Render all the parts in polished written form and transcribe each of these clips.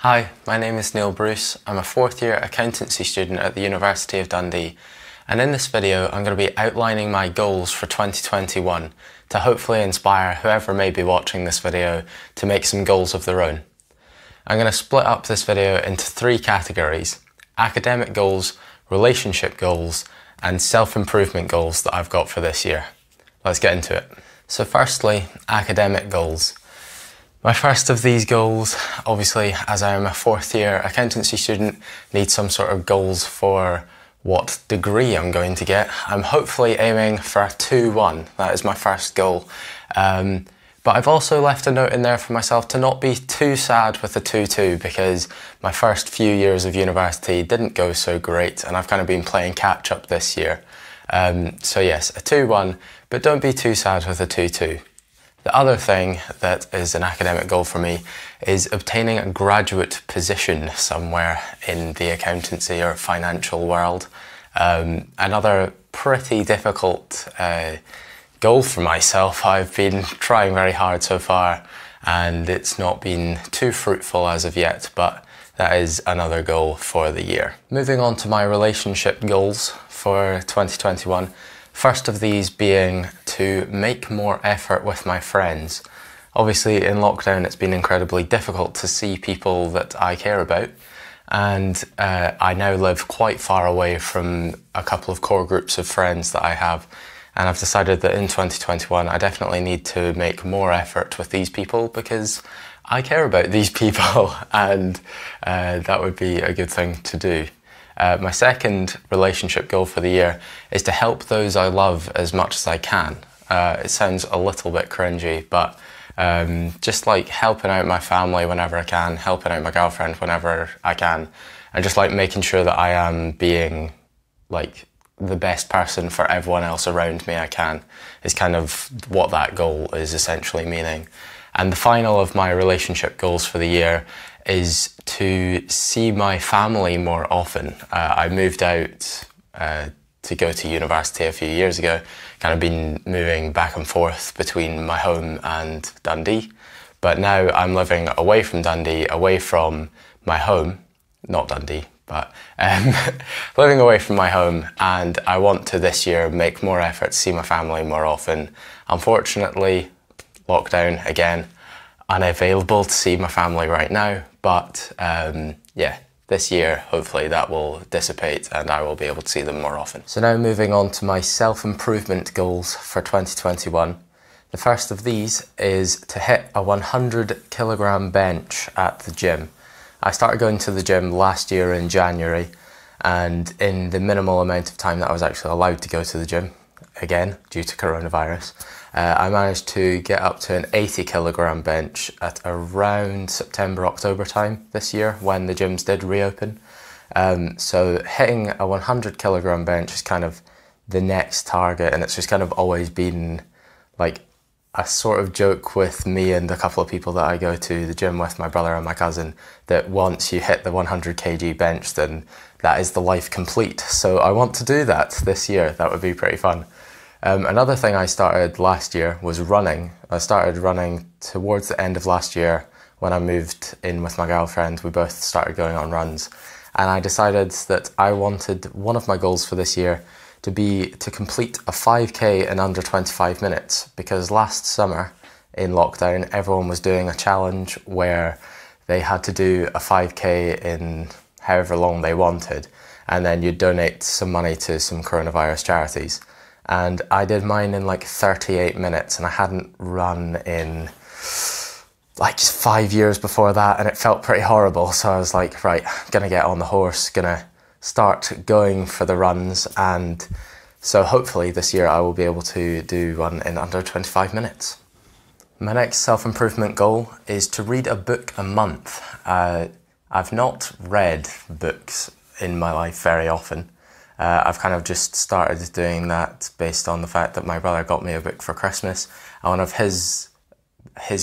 Hi, my name is Niall Bruce. I'm a fourth year accountancy student at the University of Dundee, and in this video I'm going to be outlining my goals for 2021 to hopefully inspire whoever may be watching this video to make some goals of their own. I'm going to split up this video into three categories: academic goals, relationship goals, and self-improvement goals that I've got for this year. Let's get into it. So firstly, academic goals. My first of these goals, obviously, as I am a fourth year accountancy student, needs some sort of goals for what degree I'm going to get. I'm hopefully aiming for a 2-1. That is my first goal. But I've also left a note in there for myself to not be too sad with a 2-2, because my first few years of university didn't go so great and I've kind of been playing catch up this year. So yes, a 2-1, but don't be too sad with a 2-2. The other thing that is an academic goal for me is obtaining a graduate position somewhere in the accountancy or financial world. Another pretty difficult goal for myself. I've been trying very hard so far and it's not been too fruitful as of yet, but that is another goal for the year. Moving on to my relationship goals for 2021. First of these being to make more effort with my friends. Obviously in lockdown it's been incredibly difficult to see people that I care about, and I now live quite far away from a couple of core groups of friends that I have, and I've decided that in 2021 I definitely need to make more effort with these people because I care about these people and that would be a good thing to do. My second relationship goal for the year is to help those I love as much as I can. It sounds a little bit cringy, but just like helping out my family whenever I can, helping out my girlfriend whenever I can, and just like making sure that I am being like the best person for everyone else around me I can, is kind of what that goal is essentially meaning. And the final of my relationship goals for the year is to see my family more often. I moved out to go to university a few years ago, kind of been moving back and forth between my home and Dundee, but now I'm living away from Dundee, away from my home, not Dundee, but living away from my home, and I want to this year make more effort to see my family more often. Unfortunately, lockdown again, unavailable to see my family right now, but yeah, this year hopefully that will dissipate and I will be able to see them more often. So now moving on to my self-improvement goals for 2021. The first of these is to hit a 100-kilogram bench at the gym. I started going to the gym last year in January, and in the minimal amount of time that I was actually allowed to go to the gym, again due to coronavirus, I managed to get up to an 80-kilogram bench at around September, October time this year when the gyms did reopen. So hitting a 100-kilogram bench is kind of the next target, and it's just kind of always been like a sort of joke with me and a couple of people that I go to the gym with, my brother and my cousin, that once you hit the 100 kg bench then that is the life complete. So I want to do that this year. That would be pretty fun. Another thing I started last year was running. I started running towards the end of last year when I moved in with my girlfriend. We both started going on runs, and I decided that I wanted one of my goals for this year to be to complete a 5k in under 25 minutes, because last summer in lockdown everyone was doing a challenge where they had to do a 5k in however long they wanted, and then you'd donate some money to some coronavirus charities. And I did mine in like 38 minutes, and I hadn't run in like 5 years before that, and it felt pretty horrible. So I was like, right, gonna get on the horse, gonna start going for the runs, and so hopefully this year I will be able to do one in under 25 minutes. My next self-improvement goal is to read a book a month. I've not read books in my life very often. I've kind of just started doing that based on the fact that my brother got me a book for Christmas, and one of his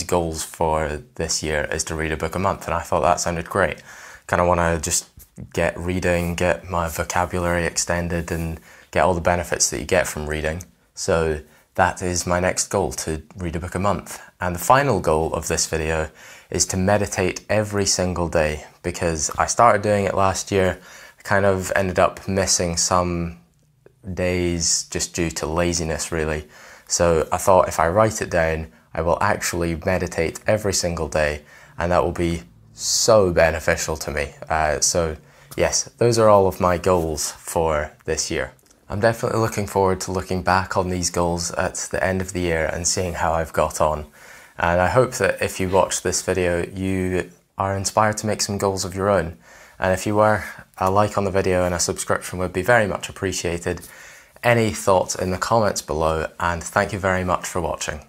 goals for this year is to read a book a month, and I thought that sounded great. Kind of want to just get reading, get my vocabulary extended, and get all the benefits that you get from reading. So that is my next goal, to read a book a month. And the final goal of this video is to meditate every single day, because I started doing it last year. I kind of ended up missing some days just due to laziness, really. So I thought if I write it down, I will actually meditate every single day, and that will be so beneficial to me. So yes, those are all of my goals for this year. I'm definitely looking forward to looking back on these goals at the end of the year and seeing how I've got on. And I hope that if you watch this video, you are inspired to make some goals of your own. And if you were, a like on the video and a subscription would be very much appreciated. Any thoughts in the comments below, and thank you very much for watching.